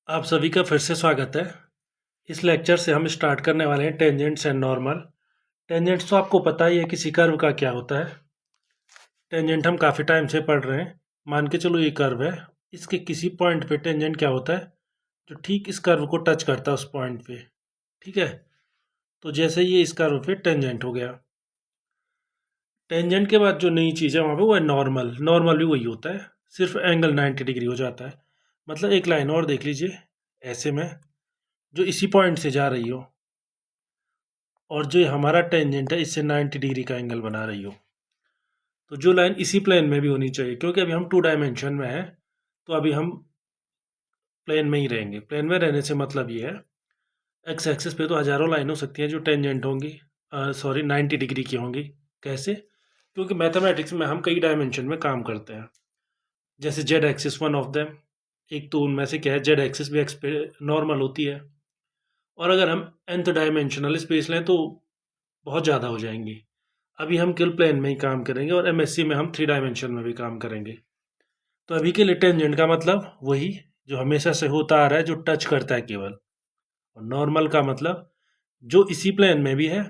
आप सभी का फिर से स्वागत है। इस लेक्चर से हम स्टार्ट करने वाले हैं टेंजेंट्स एंड नॉर्मल। टेंजेंट्स तो आपको पता ही है किसी कर्व का क्या होता है। टेंजेंट हम काफ़ी टाइम से पढ़ रहे हैं। मान के चलो ये कर्व है, इसके किसी पॉइंट पे टेंजेंट क्या होता है, जो ठीक इस कर्व को टच करता है उस पॉइंट पे। ठीक है, तो जैसे ये इस कर्व पे टेंजेंट हो गया। टेंजेंट के बाद जो नई चीज़ है वहाँ पे वो है नॉर्मल। नॉर्मल भी वही होता है, सिर्फ एंगल 90 डिग्री हो जाता है। मतलब एक लाइन और देख लीजिए ऐसे में, जो इसी पॉइंट से जा रही हो और जो हमारा टेंजेंट है इससे 90 डिग्री का एंगल बना रही हो। तो जो लाइन इसी प्लेन में भी होनी चाहिए, क्योंकि अभी हम 2 डायमेंशन में हैं, तो अभी हम प्लेन में ही रहेंगे। प्लेन में रहने से मतलब ये है, एक्स एक्सिस पे तो हज़ारों लाइन हो सकती हैं जो टेंजेंट होंगी, सॉरी 90 डिग्री की होंगी। कैसे? क्योंकि मैथमेटिक्स में हम कई डायमेंशन में काम करते हैं। जैसे Z axis one of them, एक तो उनमें से क्या है, जेड एक्सिस भी एक्स पे नॉर्मल होती है। और अगर हम nth डायमेंशनल स्पेस लें तो बहुत ज़्यादा हो जाएंगी। अभी हम केवल प्लेन में ही काम करेंगे और एमएससी में हम 3 डायमेंशन में भी काम करेंगे। तो अभी के लिए टेंजेंट का मतलब वही जो हमेशा से होता आ रहा है, जो टच करता है केवल। और नॉर्मल का मतलब जो इसी प्लेन में भी है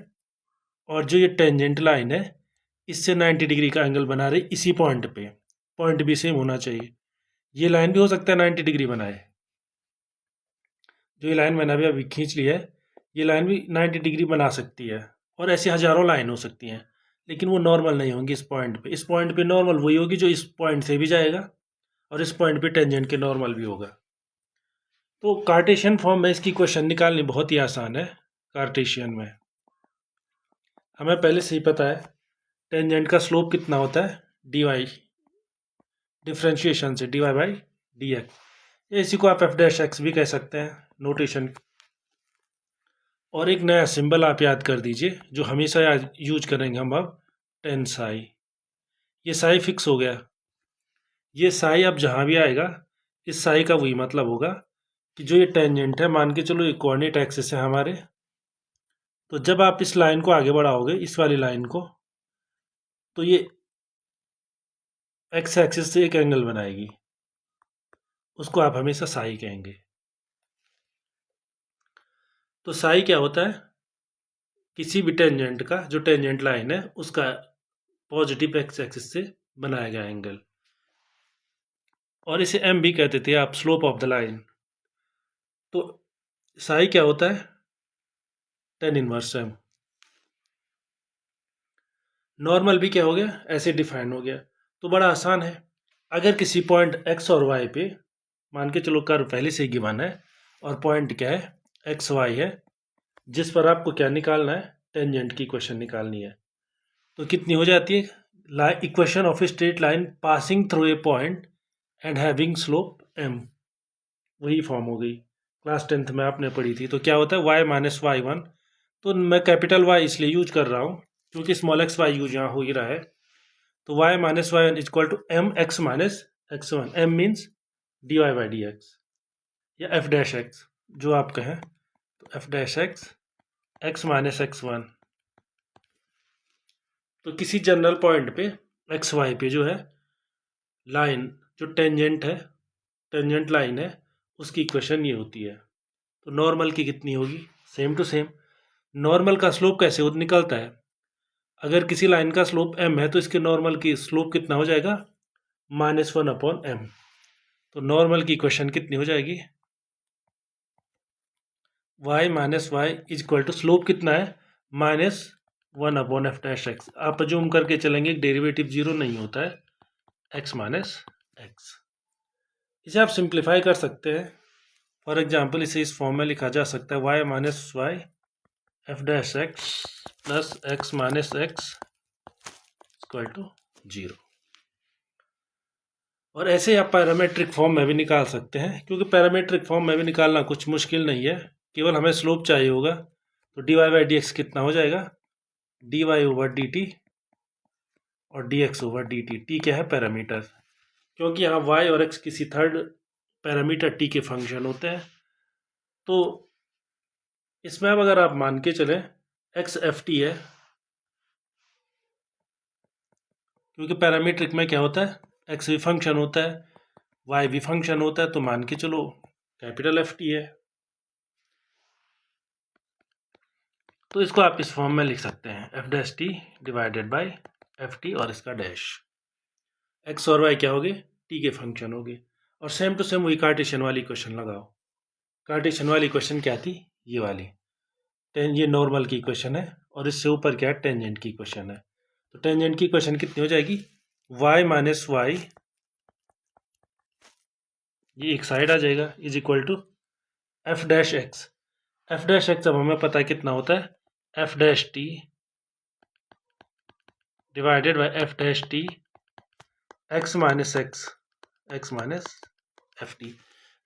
और जो ये टेंजेंट लाइन है इससे 90 डिग्री का एंगल बना रही इसी पॉइंट पे। पॉइंट भी सेम होना चाहिए। ये लाइन भी हो सकता है 90 डिग्री बनाए। जो ये लाइन मैंने अभी अभी खींच ली है, ये लाइन भी 90 डिग्री बना सकती है। और ऐसी हज़ारों लाइन हो सकती हैं, लेकिन वो नॉर्मल नहीं होंगी इस पॉइंट पे। इस पॉइंट पे नॉर्मल वही होगी जो इस पॉइंट से भी जाएगा और इस पॉइंट पे टेंजेंट के नॉर्मल भी होगा। तो कार्टेशियन फॉर्म में इसकी क्वेश्चन निकालनी बहुत ही आसान है। कार्टेशियन में हमें पहले से ही पता है टेंजेंट का स्लोप कितना होता है, डी वाई, डिफ्रेंशिएशन से d y by d x. इसी को आप एफ डैश एक्स भी कह सकते हैं नोटेशन। और एक नया सिंबल आप याद कर दीजिए जो हमेशा यूज करेंगे हम अब, टेन साई। ये साई फिक्स हो गया। ये साई अब जहाँ भी आएगा, इस साई का वही मतलब होगा कि जो ये टेंजेंट है, मान के चलो ये कोऑर्डिनेट एक्सिस है हमारे, तो जब आप इस लाइन को आगे बढ़ाओगे, इस वाली लाइन को, तो ये एक्स एक्सिस से एक एंगल बनाएगी, उसको आप हमेशा साई कहेंगे। तो साई क्या होता है? किसी भी टेंजेंट का, जो टेंजेंट लाइन है उसका पॉजिटिव एक्स एक्सिस से बनाया गया एंगल। और इसे एम भी कहते थे आप, स्लोप ऑफ द लाइन। तो साई क्या होता है? Tan inverse M. नॉर्मल भी क्या हो गया, ऐसे डिफाइन हो गया। तो बड़ा आसान है। अगर किसी पॉइंट एक्स और वाई पे, मान के चलो कर्व पहले से ही गिवन है और पॉइंट क्या है, एक्स वाई है, जिस पर आपको क्या निकालना है, टेंजेंट की इक्वेशन निकालनी है। तो कितनी हो जाती है, equation of a straight line passing through a point and having slope m. वही फॉर्म हो गई, क्लास 10th में आपने पढ़ी थी। तो क्या होता है, वाई माइनस वाई वन। तो मैं कैपिटल वाई इसलिए यूज कर रहा हूँ क्योंकि स्मॉल एक्स वाई यूज यहाँ हो ही रहा है। तो y minus y one equal to m x minus x one. M means d y by d x या एफ डैश एक्स जो आप कहें। तो f dash x, x minus x one. तो किसी जनरल पॉइंट पे एक्स वाई पे जो है लाइन, जो टेंजेंट है, टेंजेंट लाइन है, उसकी इक्वेशन ये होती है। तो नॉर्मल की कितनी होगी, सेम टू सेम। नॉर्मल का स्लोप कैसे निकलता है? अगर किसी लाइन का स्लोप एम है तो इसके नॉर्मल की स्लोप कितना हो जाएगा, -1/m। तो नॉर्मल की इक्वेशन कितनी हो जाएगी, y minus y is equal to slope कितना है, -1/f डैश एक्स। आप अज्यूम करके चलेंगे डेरिवेटिव जीरो नहीं होता है, x माइनस एक्स। इसे आप सिंप्लीफाई कर सकते हैं। फॉर एग्जाम्पल इसे इस फॉर्म में लिखा जा सकता है, y minus y f dash x plus x minus x equal to 0। और ऐसे ही आप पैरामेट्रिक फॉर्म में भी निकाल सकते हैं, क्योंकि पैरामेट्रिक फॉर्म में भी निकालना कुछ मुश्किल नहीं है, केवल हमें स्लोप चाहिए होगा। तो d y by d x कितना हो जाएगा, d y over d t और d x over d t. T क्या है, पैरामीटर, क्योंकि यहाँ वाई और एक्स किसी थर्ड पैरामीटर टी के फंक्शन होते हैं। तो इसमें अब अगर आप मान के चलें एक्स एफ टी है, क्योंकि पैरामीट्रिक में क्या होता है, एक्स भी फंक्शन होता है, वाई भी फंक्शन होता है। तो मान के चलो कैपिटल एफ टी है। तो इसको आप इस फॉर्म में लिख सकते हैं, F dash t divided by F T और इसका डैश। एक्स और वाई क्या हो गए, टी के फंक्शन हो गए। और सेम टू सेम वही कार्टेशियन वाली क्वेश्चन लगाओ। कार्टेशियन वाली क्वेश्चन क्या थी, ये वाली ये नॉर्मल की क्वेश्चन है, और इससे ऊपर क्या है, टेंजेंट की क्वेश्चन है। तो टेंजेंट की क्वेश्चन कितनी हो जाएगी, y माइनस वाई, ये एक साइड आ जाएगा, is equal to f dash x. F dash x अब हमें पता है कितना होता है, f dash t divided by f dash t x minus x, x minus f t.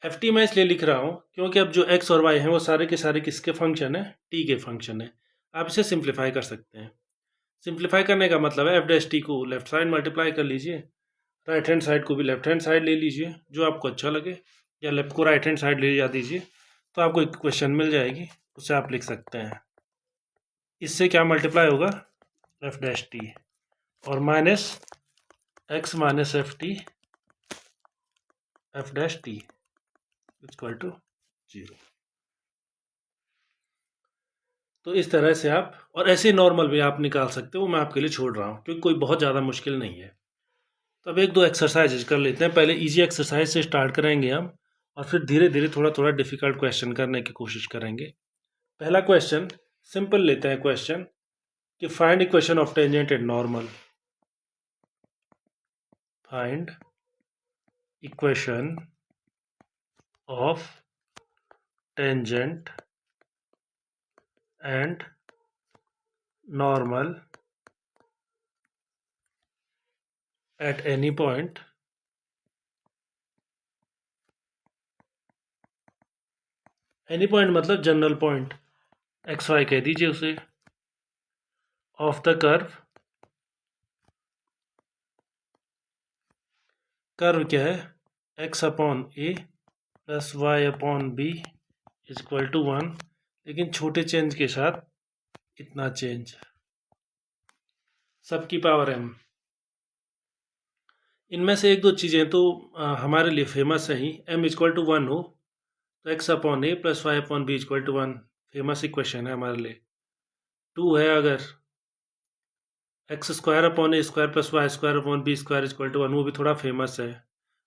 F t मैं इसलिए लिख रहा हूँ क्योंकि अब जो एक्स और वाई हैं वो सारे के सारे किसके फंक्शन है, टी के फंक्शन है। आप इसे सिंप्लीफाई कर सकते हैं। सिंप्लीफाई करने का मतलब है एफ डैश टी को लेफ्ट साइड मल्टीप्लाई कर लीजिए, राइट हैंड साइड को भी लेफ्ट हैंड साइड ले लीजिए, जो आपको अच्छा लगे, या लेफ्ट को राइट हैंड साइड ले जा दीजिए, तो आपको एक क्वेश्चन मिल जाएगी, उसे आप लिख सकते हैं। इससे क्या मल्टीप्लाई होगा, एफ डैश टी और minus x minus f t f dash t equal to 0। तो इस तरह से आप, और ऐसे नॉर्मल भी आप निकाल सकते हो, मैं आपके लिए छोड़ रहा हूँ क्योंकि कोई बहुत ज़्यादा मुश्किल नहीं है। तो अब एक दो एक्सरसाइज कर लेते हैं। पहले इजी एक्सरसाइज से स्टार्ट करेंगे हम, और फिर धीरे धीरे थोड़ा थोड़ा डिफिकल्ट क्वेश्चन करने की कोशिश करेंगे। पहला क्वेश्चन सिंपल लेते हैं क्वेश्चन, कि find equation of tangent and normal. Find equation of tangent and normal at any point any point मतलब जनरल पॉइंट, एक्स वाई कह दीजिए उसे, ऑफ द कर्व। कर्व क्या है, x upon a plus y upon b is equal to 1, लेकिन छोटे change के साथ इतना चेंज, सबकी पावर m। इनमें से एक दो चीज़ें तो हमारे लिए फेमस है ही, m इक्वल टू 1 हो तो x upon a plus y upon b equal to 1, famous equation है हमारे लिए। 2 है अगर x square upon a square plus y square upon b square equal to 1, वो भी थोड़ा फेमस है।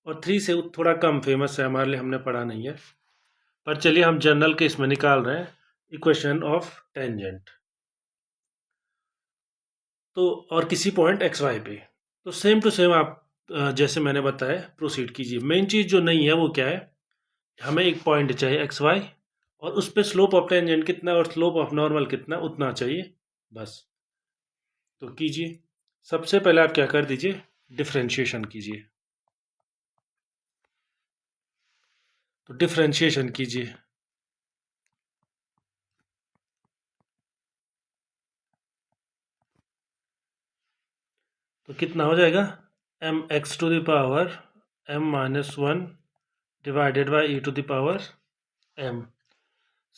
और 3 से थोड़ा कम फेमस है हमारे लिए, हमने पढ़ा नहीं है। पर चलिए हम जनरल के इसमें निकाल रहे हैं इक्वेशन ऑफ टेंजेंट। तो और किसी पॉइंट एक्स वाई पे, तो सेम टू सेम आप जैसे मैंने बताया प्रोसीड कीजिए। मेन चीज़ जो नहीं है वो क्या है, हमें एक पॉइंट चाहिए एक्स वाई, और उस पर स्लोप ऑफ टेंजेंट कितना और स्लोप ऑफ नॉर्मल कितना, उतना चाहिए बस। तो कीजिए, सबसे पहले आप क्या कर दीजिए, डिफ्रेंशिएशन कीजिए। तो डिफ्रेंशिएशन कीजिए, तो कितना हो जाएगा, m x to the power m minus 1 divided by e to the power m.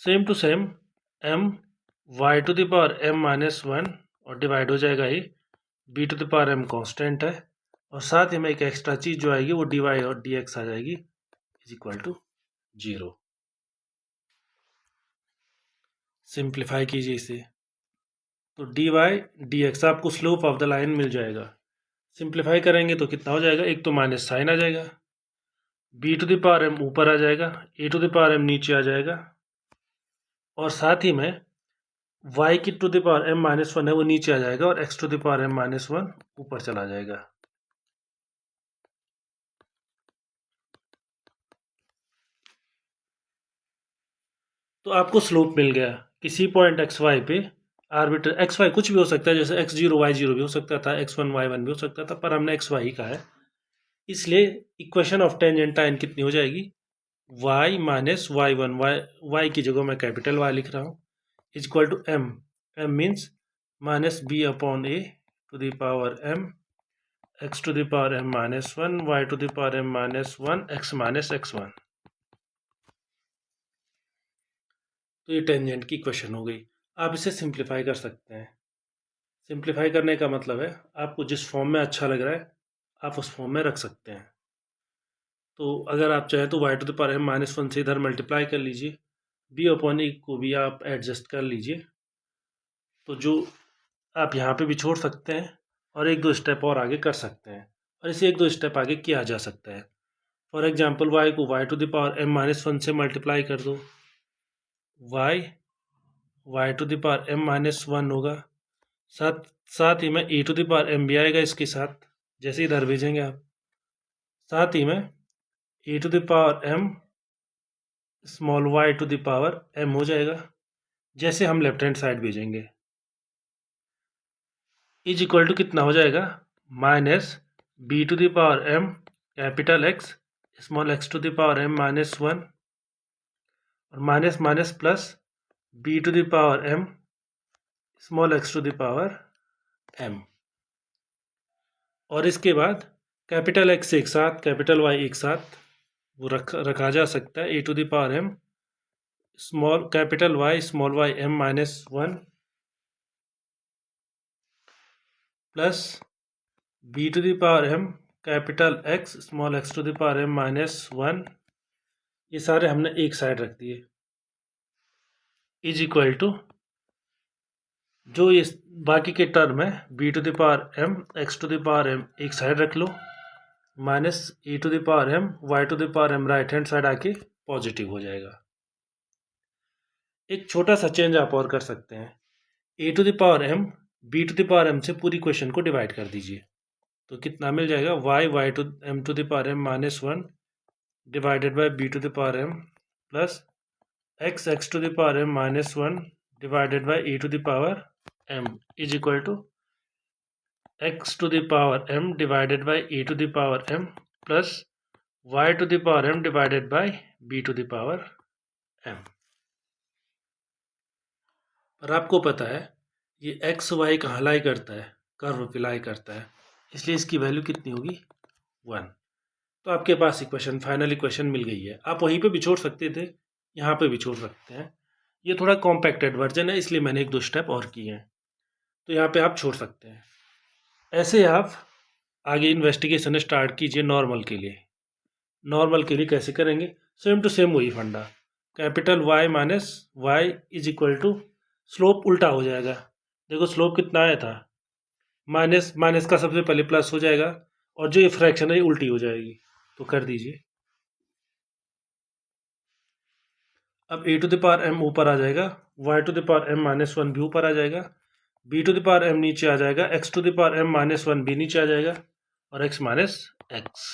Same to same m y to the power m minus 1 और डिवाइड हो जाएगा ही b to the power m constant है, और साथ ही में एक एक्स्ट्रा चीज़ जो आएगी वो डी वाई और डी एक्स आ जाएगी इज इक्वल टू 0। सिंप्लीफाई कीजिए इसे, तो डी वाई डी एक्स आपको स्लोप ऑफ द लाइन मिल जाएगा। सिंप्लीफाई करेंगे तो कितना हो जाएगा, एक तो माइनस साइन आ जाएगा, b to the power m ऊपर आ जाएगा, a to the power m नीचे आ जाएगा, और साथ ही में y की to the power m minus 1 है वो नीचे आ जाएगा, और x to the power m minus 1 ऊपर चला जाएगा। तो आपको स्लोप मिल गया किसी पॉइंट एक्स वाई पे, आर्बिटर एक्स वाई कुछ भी हो सकता है, जैसे एक्स जीरो वाई जीरो भी हो सकता था, एक्स वन वाई वन भी हो सकता था, पर हमने एक्स वाई का है, इसलिए इक्वेशन ऑफ टेंजेंट टाइन कितनी हो जाएगी, वाई माइनस वाई वन, वाई की जगह मैं कैपिटल वाई लिख रहा हूँ, is equal to m, m means minus b upon a to the power m x to the power m minus 1 y to the power m minus 1 x minus x 1। तो ये tangent की question हो गई। आप इसे simplify कर सकते हैं। सिंप्लीफाई करने का मतलब है आपको जिस फॉर्म में अच्छा लग रहा है आप उस फॉर्म में रख सकते हैं। तो अगर आप चाहें तो y to the power m-1 से इधर मल्टीप्लाई कर लीजिए, b/a को भी आप एडजस्ट कर लीजिए। तो जो आप यहाँ पे भी छोड़ सकते हैं और एक दो स्टेप और आगे कर सकते हैं, और इसे एक दो स्टेप आगे किया जा सकता है। फॉर एग्जाम्पल y को y to the power m-1 से मल्टीप्लाई कर दो, y to the power m-1 होगा, साथ साथ ही में e to the power m भी आएगा इसके साथ, जैसे इधर भेजेंगे आप, साथ ही में e to the power m small y to the power m हो जाएगा, जैसे हम लेफ्ट हैंड साइड भेजेंगे। इज इक्वल टू कितना हो जाएगा, minus b to the power m capital X small x to the power m-1 और minus minus plus b to the power m small x to the power m, और इसके बाद capital X एक साथ capital Y एक साथ वो रखा जा सकता है, a to the power m small capital Y small y m-1 plus b to the power m capital X small x to the power m-1, ये सारे हमने एक साइड रख दिए, इज इक्वल टू जो ये बाकी के टर्म है b to the power m x to the power m एक साइड रख लो, minus e to the power m y to the power m right hand side आके पॉजिटिव हो जाएगा। एक छोटा सा चेंज आप और कर सकते हैं, a to the power m b to the power m से पूरी क्वेश्चन को डिवाइड कर दीजिए, तो कितना मिल जाएगा, y to m to the power m-1 divided by b to the power m plus x to the power m-1 divided by e to the power m is equal to x to the power m divided by e to the power m plus y to the power m divided by b to the power m। पर आपको पता है ये x y कहाँ लाई करता है, curve पे लाई करता है, इसलिए इसकी वैल्यू कितनी होगी, 1। तो आपके पास इक्वेशन फाइनल इक्वेशन मिल गई है। आप वहीं पे भी छोड़ सकते थे, यहाँ पे भी छोड़ सकते हैं, ये थोड़ा कॉम्पैक्टेड वर्जन है इसलिए मैंने एक दो स्टेप और किए हैं, तो यहाँ पे आप छोड़ सकते हैं। ऐसे आप आगे इन्वेस्टिगेशन स्टार्ट कीजिए नॉर्मल के लिए। नॉर्मल के लिए कैसे करेंगे, सेम टू सेम वही funda, capital Y minus y is equal to slope उल्टा हो जाएगा। देखो स्लोप कितना आया था, माइनस माइनस का सबसे पहले प्लस हो जाएगा, और जो ये फ्रैक्शन है ये उल्टी हो जाएगी, तो कर दीजिए। अब a to the power m ऊपर आ जाएगा, y to the power m-1 भी ऊपर आ जाएगा, b to the power m नीचे आ जाएगा, x to the power m-1 भी नीचे आ जाएगा, और x माइनस एक्स।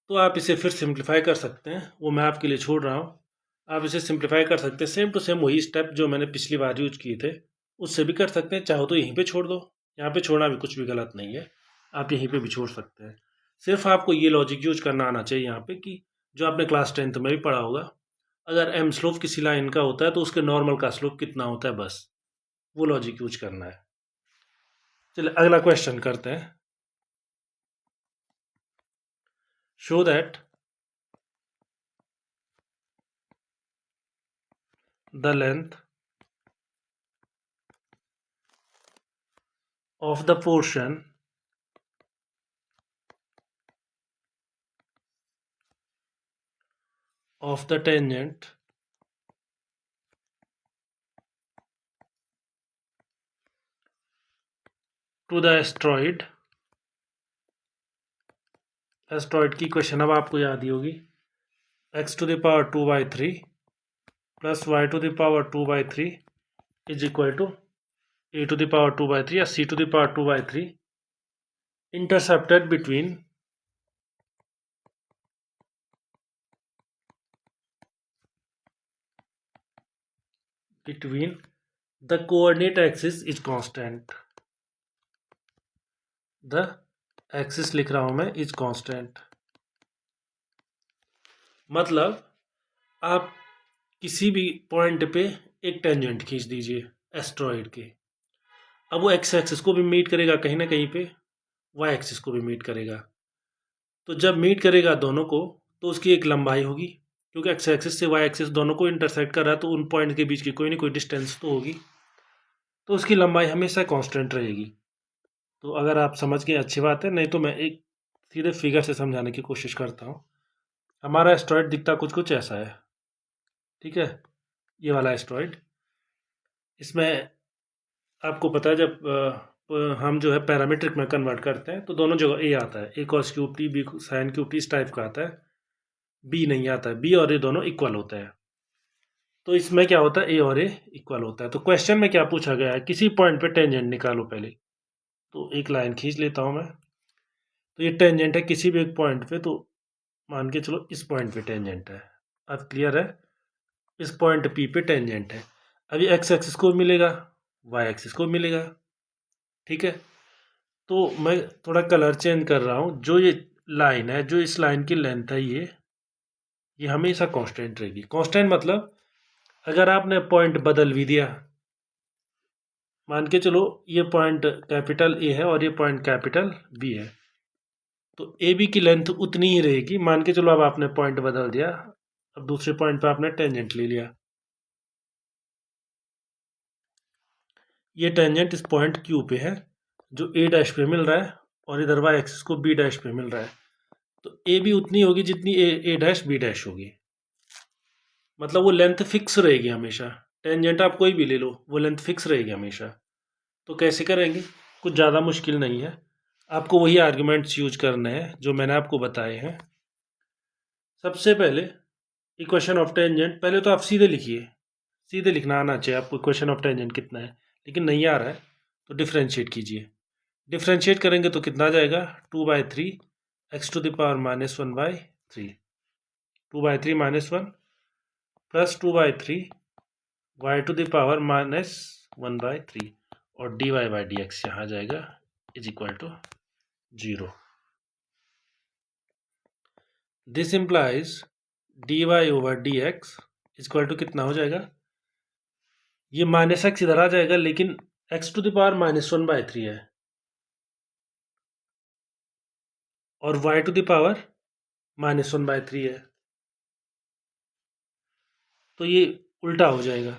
तो आप इसे फिर सिंप्लीफाई कर सकते हैं, वो मैं आपके लिए छोड़ रहा हूँ। आप इसे सिंप्लीफाई कर सकते हैं, सेम टू सेम वही स्टेप जो मैंने पिछली बार यूज किए थे उससे भी कर सकते हैं। चाहो तो यहीं पे छोड़ दो, यहाँ पे छोड़ना भी कुछ भी गलत नहीं है, आप यहीं पे भी छोड़ सकते हैं। सिर्फ आपको ये लॉजिक यूज करना आना चाहिए यहाँ पे कि जो आपने क्लास 10th में भी पढ़ा होगा, अगर m स्लोप किसी लाइन का होता है तो उसके नॉर्मल का स्लोप कितना होता है, बस वो लॉजिक यूज करना है। चलिए अगला क्वेश्चन करते हैं। Show that the length of the portion of the tangent to the asteroid की क्वेश्चन अब आपको याद ही होगी, x to the power 2/3 plus y to the power 2/3 is equal to a to the power 2/3 या c to the power 2/3 intercepted between the coordinate axis is constant, the axis लिख रहा हूं मैं is constant। मतलब आप किसी भी point पे एक टेंजेंट खींच दीजिए एस्ट्रॉइड के, अब वो एक्स एक्सिस को भी मीट करेगा कहीं ना कहीं पे, वाई एक्सिस को भी मीट करेगा, तो जब मीट करेगा दोनों को तो उसकी एक लंबाई होगी, क्योंकि एक्स एक्सिस से वाई एक्सिस दोनों को इंटरसेक्ट कर रहा है तो उन पॉइंट के बीच की कोई ना कोई डिस्टेंस तो होगी, तो उसकी लंबाई हमेशा कांस्टेंट रहेगी। तो अगर आप समझ गए अच्छी बात है, नहीं तो मैं एक सीधे फिगर से समझाने की कोशिश करता हूँ। हमारा एस्ट्रॉयड दिखता कुछ कुछ ऐसा है, ठीक है, ये वाला एस्ट्रॉयड। इसमें आपको पता है जब हम जो है पैरामीट्रिक में कन्वर्ट करते हैं तो दोनों जगह ए आता है, a cos cube t b sine cube t, इस टाइप का आता है। बी नहीं आता है, बी और ए दोनों इक्वल होते हैं। तो इसमें क्या होता है, ए और ए इक्वल होता है। तो क्वेश्चन में क्या पूछा गया है, किसी पॉइंट पे टेंजेंट निकालो पहले। तो एक लाइन खींच लेता हूँ मैं। तो ये टेंजेंट है किसी भी एक पॉइंट पे, तो मान के चलो इस पॉइंट पे टेंजेंट है। अब क्लियर है, इस पॉइंट पी पे टेंजेंट है। अभी एक्स एक्सिस को मिलेगा, वाई एक्सिस को मिलेगा, ठीक है। तो मैं थोड़ा कलर चेंज कर रहा हूँ। जो ये लाइन है, जो इस लाइन की लेंथ है, ये हमेशा कांस्टेंट रहेगी। कांस्टेंट मतलब अगर आपने पॉइंट बदल भी दिया, मान के चलो ये पॉइंट कैपिटल ए है और ये पॉइंट कैपिटल बी है, तो ए बी की लेंथ उतनी ही रहेगी। मान के चलो अब आपने पॉइंट बदल दिया, अब दूसरे पॉइंट पे आपने टेंजेंट ले लिया। ये टेंजेंट इस पॉइंट क्यू पे है जो ए डैश पे मिल रहा है, और इधर वाई एक्सिस को बी डैश पे मिल रहा है। तो ए भी उतनी होगी जितनी ए डैश बी डैश होगी। मतलब वो लेंथ फिक्स रहेगी हमेशा। टेंजेंट आप कोई भी ले लो, वो लेंथ फिक्स रहेगी हमेशा। तो कैसे करेंगे, कुछ ज़्यादा मुश्किल नहीं है। आपको वही आर्गुमेंट्स यूज करने हैं जो मैंने आपको बताए हैं। सबसे पहले इक्वेशन ऑफ टेंजेंट, पहले तो आप सीधे लिखिए, सीधे लिखना आना चाहिए आपको इक्वेशन ऑफ टेंजेंट कितना है। लेकिन नहीं आ रहा है तो डिफ्रेंशिएट कीजिए। डिफ्रेंशिएट करेंगे तो कितना आ जाएगा, 2/3 x to the power -1/3, 2/3 - 1 plus 2/3 y to the power -1/3, और dy बाई डी एक्स यहाँ आ जाएगा is equal to 0। This implies dy over d x is equal to कितना हो जाएगा, ये -x इधर आ जाएगा, लेकिन x टू द पावर -1/3 है और y टू द पावर -1/3 है, तो ये उल्टा हो जाएगा।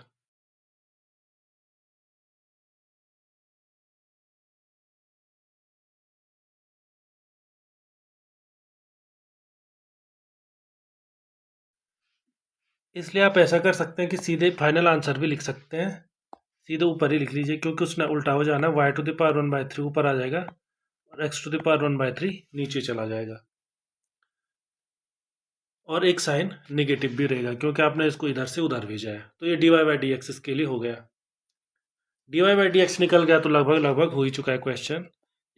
इसलिए आप ऐसा कर सकते हैं कि सीधे फाइनल आंसर भी लिख सकते हैं, सीधे ऊपर ही लिख लीजिए, क्योंकि उसने उल्टा हो जाना, y टू द पावर 1/3 ऊपर आ जाएगा और x टू द पावर 1/3 नीचे चला जाएगा। और एक साइन नेगेटिव भी रहेगा क्योंकि आपने इसको इधर से उधर भेजा है। तो ये dy बाई डी एक्स इसके लिए हो गया। dy बाई डी एक्स निकल गया तो लगभग लगभग हो ही चुका है क्वेश्चन।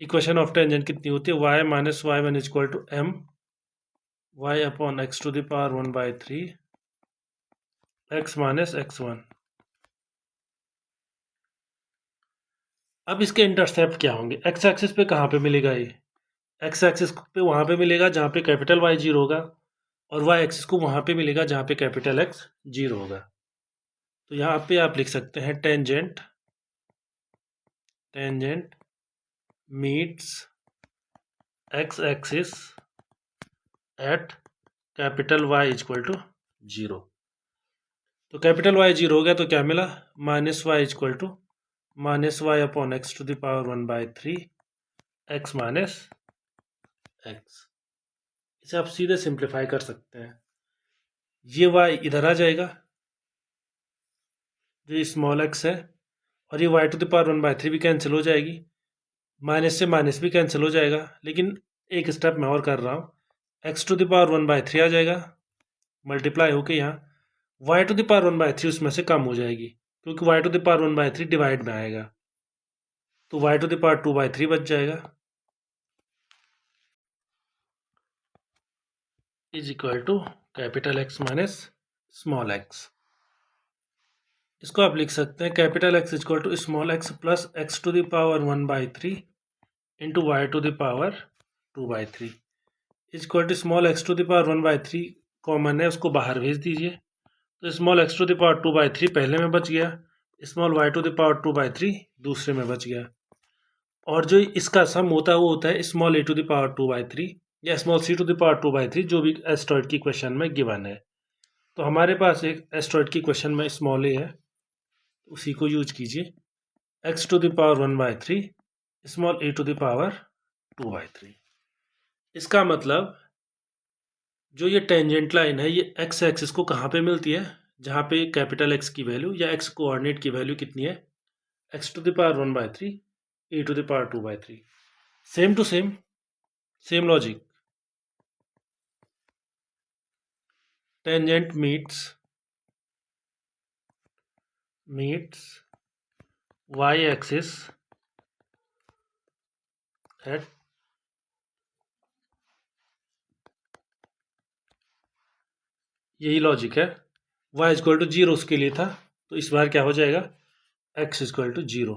इक्वेशन ऑफ टेंजेंट कितनी होती है, y - y1 is equal to m y upon x to the power 1/3 x - x1। अब इसके इंटरसेप्ट क्या होंगे, एक्स एक्सिस पे कहाँ पे मिलेगा, ये एक्स एक्सिस पे वहाँ पे मिलेगा जहाँ पे कैपिटल वाई 0 होगा, और वाई एक्सिस को वहाँ पे मिलेगा जहाँ पे कैपिटल एक्स 0 होगा। तो यहाँ पे आप लिख सकते हैं tangent meets x axis at capital y is equal to 0। तो कैपिटल वाई 0 हो गया तो क्या मिला, -y is equal to -y upon x to the power 1/3 x - x। इसे आप सीधे सिंप्लीफाई कर सकते हैं। ये y इधर आ जाएगा जो स्मॉल x है, और ये y टू द पावर 1/3 भी कैंसिल हो जाएगी, माइनस से माइनस भी कैंसिल हो जाएगा। लेकिन एक स्टेप मैं और कर रहा हूँ, x टू द पावर 1/3 आ जाएगा मल्टीप्लाई होके यहाँ, y टू द पावर 1/3 उसमें से कम हो जाएगी क्योंकि y to the power 1/3 divide में आएगा, तो y टू द पावर 2/3 बच जाएगा is equal to capital X minus small x। इसको आप लिख सकते हैं capital X is equal to small x plus x to the power 1/3 into y to the power 2/3 is equal to small x to the power 1/3 common है, उसको बाहर भेज दीजिए। तो small x to the power 2/3 पहले में बच गया, small y to the power 2/3 दूसरे में बच गया, और जो इसका सम होता है वो होता है small a to the power 2/3 या small c to the power 2/3, जो भी एस्ट्रॉइड की क्वेश्चन में गिवन है। तो हमारे पास एक एस्ट्रॉइड की क्वेश्चन में स्मॉल a है, उसी को यूज कीजिए, x to the power 1/3 small a to the power 2/3। इसका मतलब जो ये टेंजेंट लाइन है ये एक्स एक्सिस को कहाँ पे मिलती है, जहाँ पे कैपिटल एक्स की वैल्यू या एक्स कोऑर्डिनेट की वैल्यू कितनी है, x to the power 1/3 a to the power 2/3। Same to same, same logic. Tangent meets y axis at, यही लॉजिक है। y इक्वल टू 0 उसके लिए था, तो इस बार क्या हो जाएगा, x equal to 0।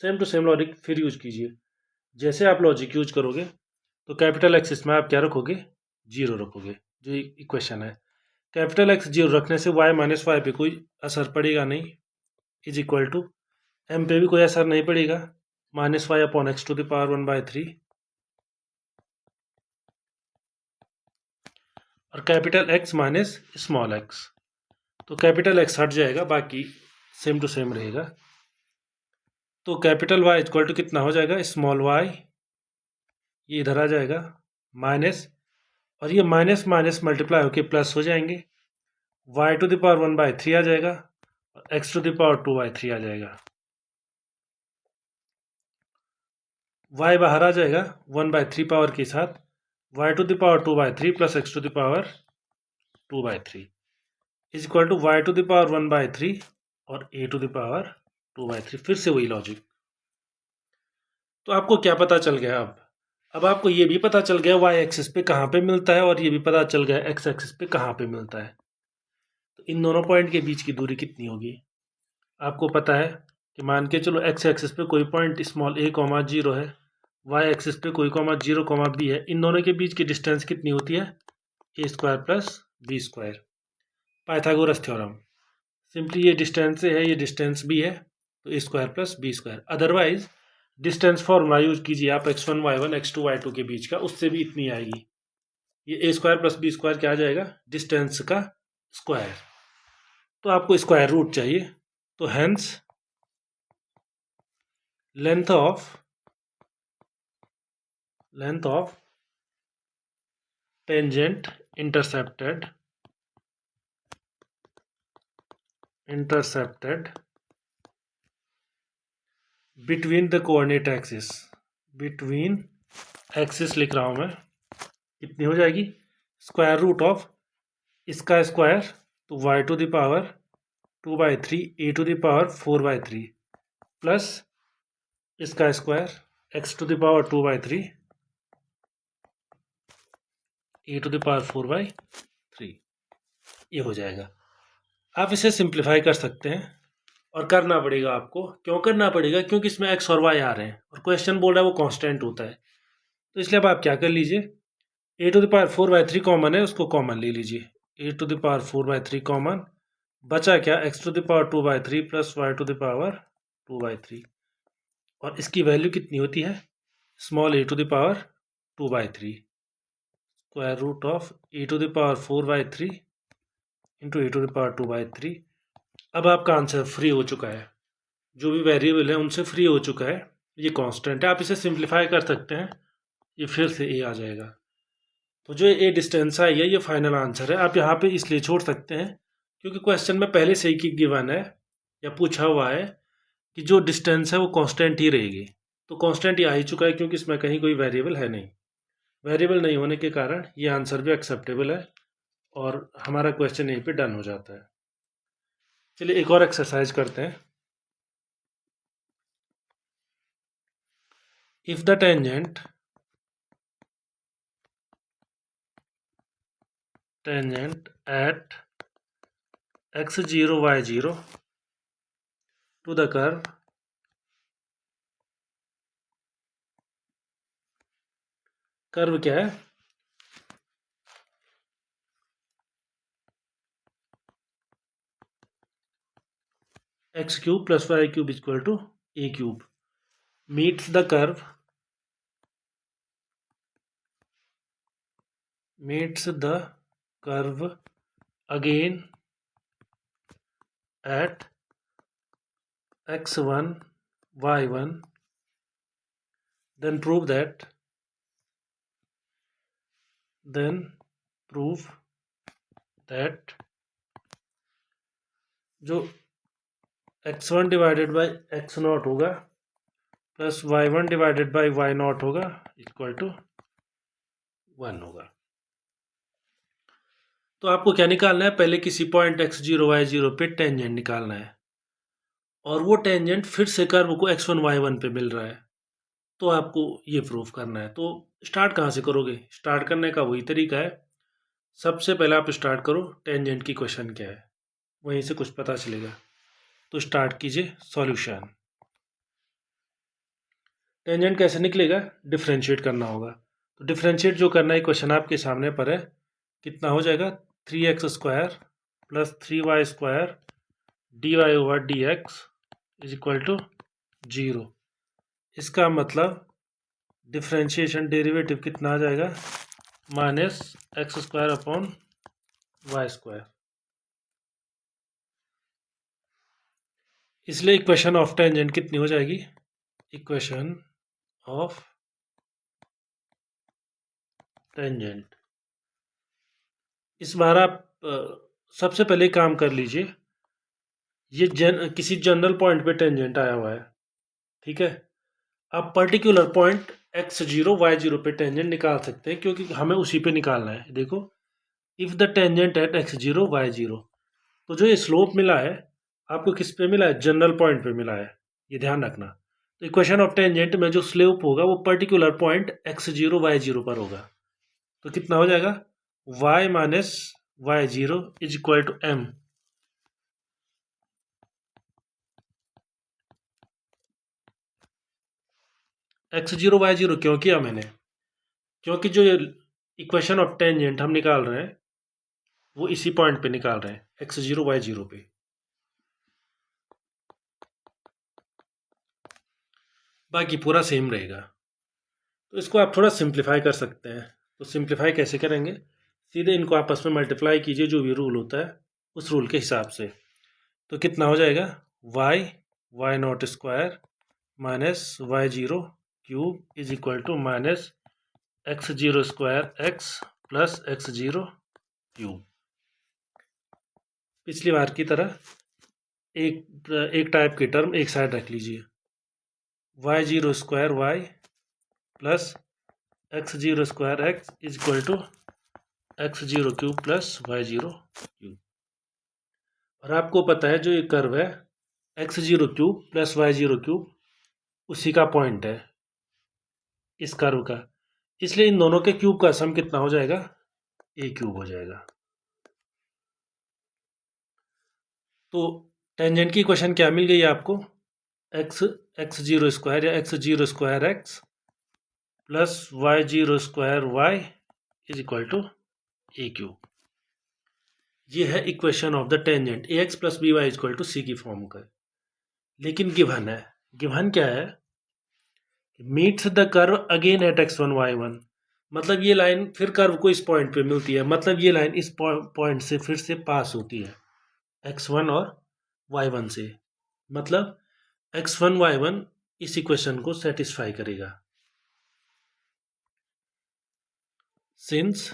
Same to same logic फिर यूज कीजिए। जैसे आप लॉजिक यूज करोगे तो कैपिटल एक्सिस में आप क्या रखोगे, 0 रखोगे, जो इक्वेशन है। कैपिटल एक्स 0 रखने से y माइनस वाई पे कोई असर पड़ेगा नहीं, इज इक्वल टू m पे भी कोई असर नहीं पड़ेगा, minus y upon x to the power 1/3। और capital x minus small x, तो कैपिटल एक्स हट जाएगा, बाकी सेम टू सेम रहेगा। तो कैपिटल वाई इक्वल टू कितना हो जाएगा, स्मॉल वाई, ये इधर आ जाएगा, माइनस, और ये माइनस माइनस मल्टीप्लाई होके प्लस हो जाएंगे, वाई टू द पावर 1/3 आ जाएगा, और एक्स टू द पावर 2/3 आ जाएगा। वाई बाहर आ जाएगा 1/3 पावर के साथ, y to the power 2/3 plus x to the power 2/3 is equal to y to the power 1/3 और ए टू द पावर 2/3। फिर से वही लॉजिक। तो आपको क्या पता चल गया अब आपको ये भी पता चल गया वाई एक्सिस पे कहाँ पे मिलता है, और ये भी पता चल गया एक्स एक्सिस पे कहाँ पे मिलता है। तो इन दोनों पॉइंट के बीच की दूरी कितनी होगी, आपको पता है कि मान के चलो एक्स एक्सिस पे कोई पॉइंट स्मॉल a, 0 है, वाई एक्सिस पे कोई 0, b है। इन दोनों के बीच की डिस्टेंस कितनी होती है, a² plus b²। Pythagoras theorem. Simply ये डिस्टेंस है, ये डिस्टेंस भी है, तो a² plus b²। Otherwise distance formula use कीजिए आप x1 y1 x2 y2 के बीच का, उससे भी इतनी आएगी। ये a² प्लस b² क्या आ जाएगा, डिस्टेंस का स्क्वायर। तो आपको स्क्वायर रूट चाहिए, तो hence length of tangent intercepted between the coordinate axis, between axis लिख रहा हूं मैं, कितनी हो जाएगी, स्क्वायर रूट ऑफ इसका स्क्वायर, तो y to the power 2/3 a to the power 4/3 plus इसका square x to the power 2/3 a to the power 4/3, ये हो जाएगा। आप इसे सिंप्लीफाई कर सकते हैं, और करना पड़ेगा आपको। क्यों करना पड़ेगा, क्योंकि इसमें x और y आ रहे हैं और क्वेश्चन बोल रहा है वो कांस्टेंट होता है। तो इसलिए अब आप क्या कर लीजिए, a to the power 4/3 common है, उसको कॉमन ले लीजिए, a to the power 4/3 common, बचा क्या, x to the power 2/3 plus y to the power 2/3। और इसकी वैल्यू कितनी होती है, small a to the power 2/3 square root of a to the power 4/3 into a to the power 2/3। अब आपका answer free हो चुका है, जो भी वेरिएबल है उनसे फ्री हो चुका है, ये कांस्टेंट है। आप इसे सिंप्लीफाई कर सकते हैं, ये फिर से a आ जाएगा। तो जो a डिस्टेंस आई है ये फाइनल आंसर है। आप यहाँ पे इसलिए छोड़ सकते हैं क्योंकि क्वेश्चन में पहले से ही गिवन है या पूछा हुआ है कि जो डिस्टेंस है वो कांस्टेंट ही रहेगी। तो कांस्टेंट ये आ ही चुका है क्योंकि इसमें कहीं कोई वेरिएबल है नहीं। वेरिएबल नहीं होने के कारण ये आंसर भी एक्सेप्टेबल है और हमारा क्वेश्चन यहीं पे डन हो जाता है। चलिए एक और एक्सरसाइज करते हैं। If the tangent at x0 y0 to the curve क्या है, x³ plus y³ equal to a³ meets the curve again at x1 y1 then prove that जो x1 divided by x naught होगा plus y1 divided by y naught होगा equal to 1 होगा। तो आपको क्या निकालना है, पहले किसी पॉइंट x0 y0 पे टेंजेंट निकालना है, और वो टेंजेंट फिर से कर्व को x1 y1 पे मिल रहा है, तो आपको ये प्रूफ करना है। तो स्टार्ट कहाँ से करोगे, स्टार्ट करने का वही तरीका है, सबसे पहले आप स्टार्ट करो टेंजेंट की क्वेश्चन क्या है, वहीं से कुछ पता चलेगा। तो स्टार्ट कीजिए सॉल्यूशन। टेंजेंट कैसे निकलेगा, डिफरेंशिएट करना होगा। तो डिफरेंशिएट जो करना है क्वेश्चन आपके सामने पर है, कितना हो जाएगा 3x² plus 3y² dy/dx is equal to 0। इसका मतलब डिफरेंशिएशन डेरिवेटिव कितना आ जाएगा, -x² अपॉन y²। इसलिए इक्वेशन ऑफ टेंजेंट कितनी हो जाएगी, इक्वेशन ऑफ टेंजेंट। इस बार आप सबसे पहले काम कर लीजिए, ये किसी जनरल पॉइंट पे टेंजेंट आया हुआ है, ठीक है। आप पर्टिकुलर पॉइंट x0 y0 पे टेंजेंट निकाल सकते हैं, क्योंकि हमें उसी पे निकालना है। देखो, if the tangent at x0 y0, तो जो ये स्लोप मिला है आपको किस पे मिला है, जनरल पॉइंट पे मिला है, ये ध्यान रखना। तो इक्वेशन ऑफ टेंजेंट में जो स्लोप होगा वो पर्टिकुलर पॉइंट x0 y0 पर होगा। तो कितना हो जाएगा, y minus y0 is equal to m। x0 y0 क्यों किया मैंने, क्योंकि जो इक्वेशन ऑफ टेंजेंट हम निकाल रहे हैं वो इसी पॉइंट पे निकाल रहे हैं, x0 y0 पे। बाकी पूरा सेम रहेगा। तो इसको आप थोड़ा सिंप्लीफाई कर सकते हैं। तो सिंप्लीफाई कैसे करेंगे, सीधे इनको आपस में मल्टीप्लाई कीजिए, जो भी रूल होता है उस रूल के हिसाब से। तो कितना हो जाएगा, y0² minus y0 cube is equal to minus x0² x plus x0 cube. पिछली बार की तरह एक टाइप की टर्म एक साइड रख लीजिए, y0² y plus x0² x is equal to x0 cube plus y0 cube. और आपको पता है जो ये कर्व है x0 cube plus y0 cube उसी का पॉइंट है इस कर्व का, इसलिए इन दोनों के क्यूब का सम कितना हो जाएगा, a क्यूब हो जाएगा। तो टेंजेंट की इक्वेशन क्या मिल गई आपको, x0² या x0² x plus y0² y is equal to a cube. ये है equation of the tangent, ax plus by equal to c की फॉर्म का। लेकिन गिवन है, गिवन क्या है, meets the curve again at x1 y1, मतलब ये लाइन फिर कर्व को इस पॉइंट पे मिलती है, मतलब ये लाइन इस पॉइंट से फिर से पास होती है x1 और y1 से, मतलब x1 y1 इस इक्वेशन को सेटिस्फाई करेगा। सिंस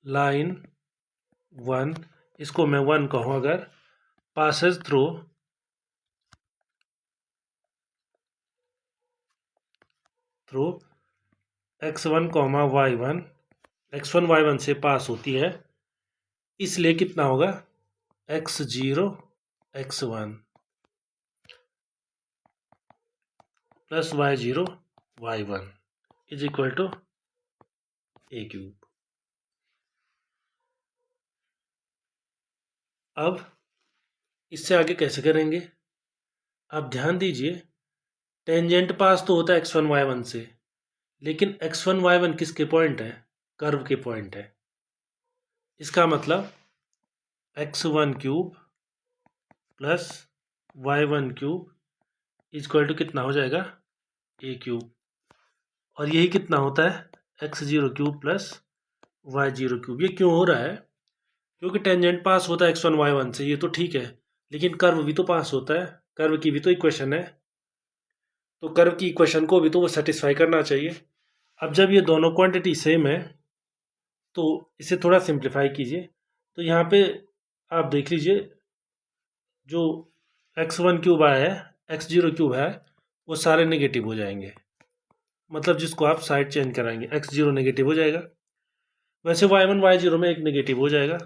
लाइन 1, इसको मैं 1 कहूँ अगर, passes through x1 y1, x1 y1 से पास होती है, इसलिए कितना होगा x0 x1 plus y0 y1 is equal to a cube. अब इससे आगे कैसे करेंगे, आप ध्यान दीजिए, टेंजेंट पास तो होता है x1 y1 से, लेकिन x1 y1 किसके पॉइंट है, कर्व के पॉइंट है। इसका मतलब x1 cube plus y1 cube equal to कितना हो जाएगा, a क्यूब। और यही कितना होता है x0 cube plus y0 cube. ये क्यों हो रहा है, क्योंकि टेंजेंट पास होता है x1 y1 से, ये तो ठीक है, लेकिन कर्व भी तो पास होता है, कर्व की भी तो इक्वेशन है। तो कर्व की इक्वेशन को भी तो वो सेटिस्फाई करना चाहिए। अब जब ये दोनों क्वांटिटी सेम है तो इसे थोड़ा सिंप्लीफाई कीजिए। तो यहाँ पे आप देख लीजिए, जो x1 क्यूब आया है, x0 क्यूब है, वो सारे नेगेटिव हो जाएंगे। मतलब जिसको आप साइड चेंज कराएंगे x0 नेगेटिव हो जाएगा। वैसे y1 y0 में एक नेगेटिव हो जाएगा,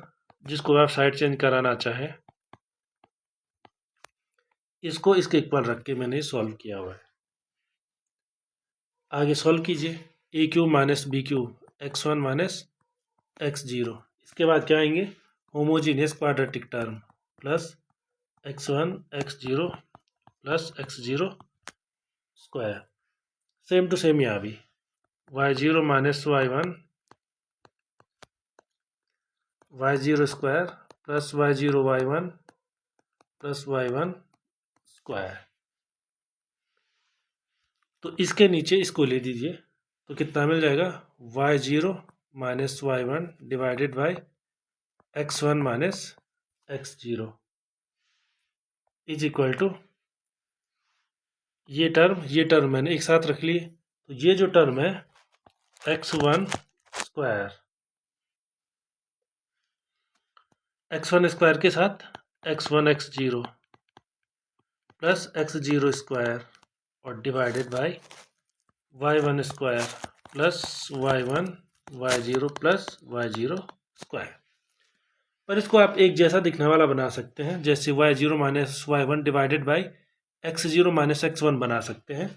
जिसको आप साइड चेंज कराना चाहें। इसको इसके इक्वल रख के मैंने सॉल्व किया हुआ है। आगे सॉल्व कीजिए। A cube minus b cube x1 minus x0। इसके बाद क्या आएंगे, homogeneous quadratic term plus x1 x0 plus x0 square. Same to same यहाँ भी y0 minus y1 y0 square plus y0 y1 plus y1 square. तो इसके नीचे इसको ले दीजिए तो कितना मिल जाएगा, y0 minus y1 divided by x1 minus x0 is equal to ये टर्म मैंने एक साथ रख लिए। तो ये जो टर्म है x1 स्क्वायर, x1 स्क्वायर के साथ x1 x0 plus x0 square और divided by y1 square plus y1 y0 plus y0 square. पर इसको आप एक जैसा दिखने वाला बना सकते हैं, जैसे y0 minus y1 divided by x0 minus x1 बना सकते हैं।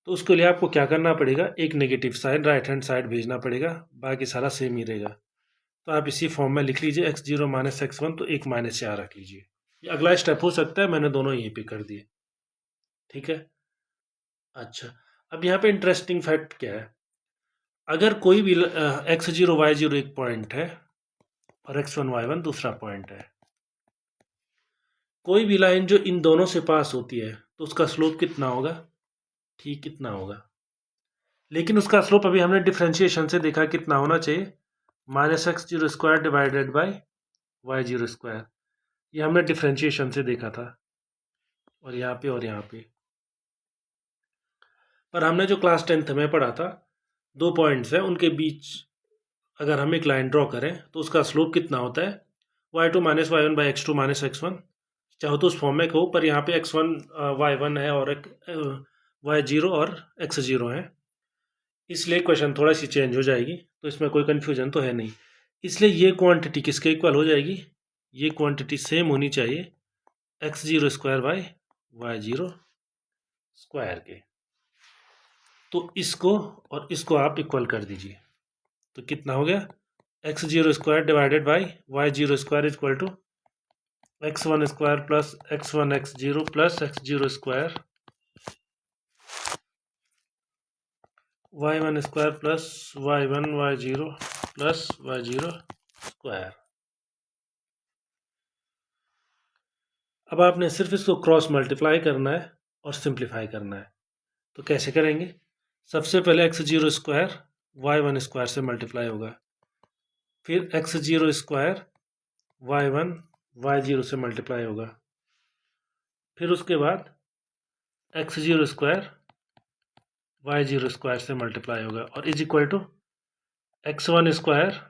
तो उसके लिए आपको क्या करना पड़ेगा, एक negative side right hand side भेजना पड़ेगा, बाकी सारा सेम ही रहेगा। तो आप इसी फॉर्म में लिख लीजिए x0 माइनस x1, तो एक माइनस यहाँ रख लीजिए। ये अगला स्टेप हो सकता है, मैंने दोनों यहीं पे कर दिए। ठीक है। अच्छा, अब यहाँ पे इंटरेस्टिंग फैक्ट क्या है, अगर कोई भी x0 y0 एक पॉइंट है और x1 y1 दूसरा पॉइंट है, कोई भी लाइन जो इन दोनों से पास होती है तो उसका स्लोप कितना होगा, ठीक कितना होगा। लेकिन उसका स्लोप अभी हमने डिफ्रेंशिएशन से देखा कितना होना चाहिए, minus x0 square divided by y0 square. ये हमने डिफ्रेंशिएशन से देखा था, और यहाँ पे और यहाँ पे। पर हमने जो क्लास 10th में पढ़ा था, दो पॉइंट्स हैं उनके बीच अगर हम एक लाइन ड्रॉ करें तो उसका स्लोप कितना होता है, y2 minus y1 by x2 minus x1। चाहो तो उस फॉर्म में कहो, पर यहाँ पे x1 y1 है और y0 और x0 है, इसलिए क्वेश्चन थोड़ा सी चेंज हो जाएगी। तो इसमें कोई कन्फ्यूजन तो है नहीं। इसलिए ये क्वांटिटी किसके इक्वल हो जाएगी, ये क्वांटिटी सेम होनी चाहिए x0 square by y0 square के। तो इसको और इसको आप इक्वल कर दीजिए, तो कितना हो गया, x0 square divided by y0 square equal to x1 square plus x1 x0 plus x0 square y1 square plus y1 y0 plus y0 square. अब आपने सिर्फ इसको क्रॉस मल्टीप्लाई करना है और सिंप्लीफाई करना है। तो कैसे करेंगे, सबसे पहले x0 स्क्वायर y1 स्क्वायर से मल्टीप्लाई होगा, फिर x0 स्क्वायर y1 y0 से मल्टीप्लाई होगा, फिर उसके बाद x0 स्क्वायर y0 स्क्वायर से मल्टीप्लाई होगा, और is equal to x1 square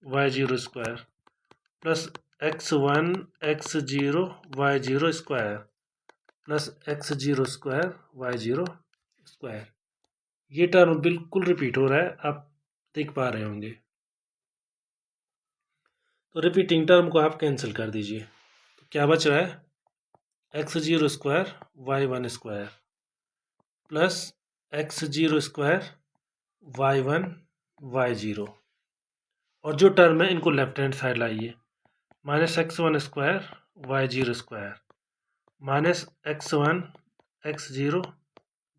y0 square plus x1 x0 y0 square plus x0 square y0 square. ये टर्म बिल्कुल रिपीट हो रहा है, आप देख पा रहे होंगे। तो रिपीटिंग टर्म को आप कैंसिल कर दीजिए, तो क्या बच रहा है, x0 square y1 square plus x0 square y1 y0, और जो टर्म है इनको लेफ्ट हैंड साइड लाइए, minus x1 square y0 square minus x1 x0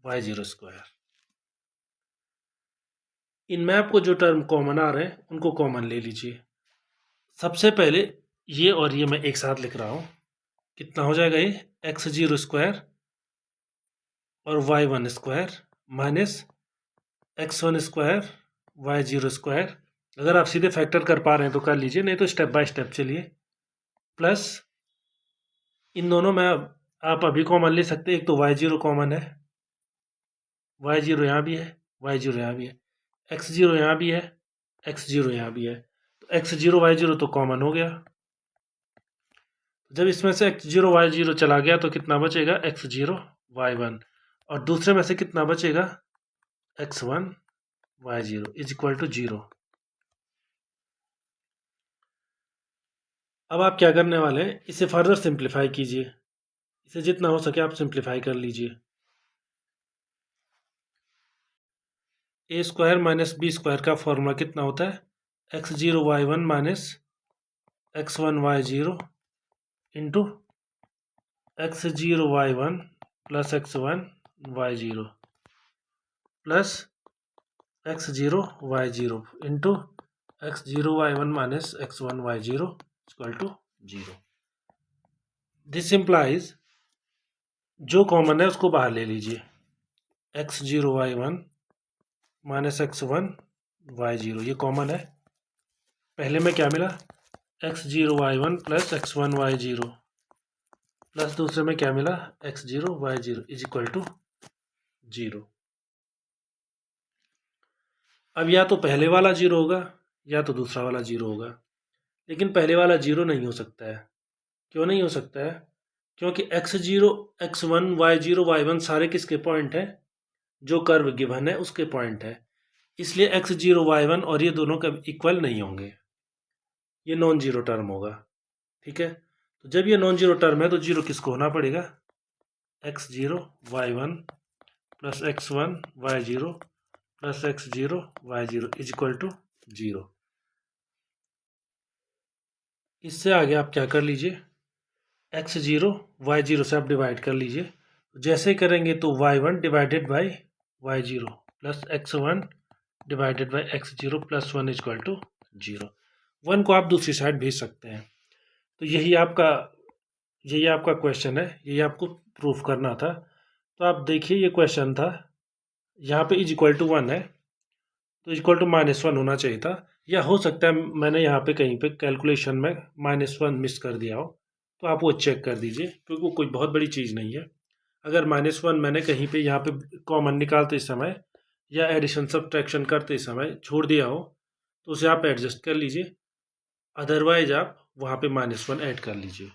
y0 square. इनमें आपको जो टर्म कॉमन आ रहे हैं उनको कॉमन ले लीजिए। सबसे पहले ये और ये मैं एक साथ लिख रहा हूँ, कितना हो जाएगा ये, x0 स्क्वायर और y1 square minus x1 square y0 square. अगर आप सीधे फैक्टर कर पा रहे हैं तो कर लीजिए, नहीं तो स्टेप बाय स्टेप चलिए, प्लस इन दोनों में आप अभी कॉमन ले सकते हैं, एक तो y0 कॉमन है y0 यहाँ भी है, y0 यहाँ भी है, x0 यहाँ भी है, x0 यहाँ भी है, तो x0 y0 तो कॉमन हो गया। जब इसमें से x0 y0 चला गया तो कितना बचेगा, x0 y1, और दूसरे में से कितना बचेगा, x1 y0 is equal to 0। अब आप क्या करने वाले हैं, इसे फर्दर सिंप्लीफाई कीजिए, इसे जितना हो सके आप सिंप्लीफाई कर लीजिए। A square minus b square का फॉर्मूला कितना होता है, x0 y1 minus x1 y0 into x0 y1 plus x1 y0 plus x0 y0 into x0 y1 minus x1 y0 equal to 0। This implies जो common है उसको बाहर ले लीजिए, x0 y1 minus x1 y0 ये कॉमन है। पहले में क्या मिला, x0 y1 plus x1 y0 plus दूसरे में क्या मिला, x0 y0 is equal to 0। अब या तो पहले वाला 0 होगा या तो दूसरा वाला 0 होगा, लेकिन पहले वाला 0 नहीं हो सकता है। क्यों नहीं हो सकता है, क्योंकि x0 x1 y0 y1 सारे किसके पॉइंट हैं, जो कर्व गिवन है उसके पॉइंट है, इसलिए x0 y1 और ये दोनों कब इक्वल नहीं होंगे, ये नॉन जीरो टर्म होगा। ठीक है, तो जब ये नॉन जीरो टर्म है तो जीरो किसको होना पड़ेगा, x0 y1 plus x1 y0 plus x0 y0 is equal to 0। इससे आगे आप क्या कर लीजिए, x0 y0 से आप डिवाइड कर लीजिए, जैसे करेंगे तो y1 divided by y0 plus x1 divided by x0 plus 1 is equal to 0। 1 को आप दूसरी साइड भेज सकते हैं। तो यही आपका क्वेश्चन है, यही आपको प्रूफ करना था। तो आप देखिए ये क्वेश्चन था, यहाँ पे इज इक्वल टू 1 है तो इक्वल टू -1 होना चाहिए था, या हो सकता है मैंने यहाँ पे कहीं पे कैलकुलेशन में -1 मिस कर दिया हो, तो आप वो चेक कर दीजिए, क्योंकि वो कोई बहुत बड़ी चीज़ नहीं है। अगर -1 मैंने कहीं पे यहाँ पे कॉमन निकालते समय या एडिशन सब्ट्रैक्शन करते समय छोड़ दिया हो तो उसे आप एडजस्ट कर लीजिए, अदरवाइज आप वहाँ पे -1 ऐड कर लीजिए।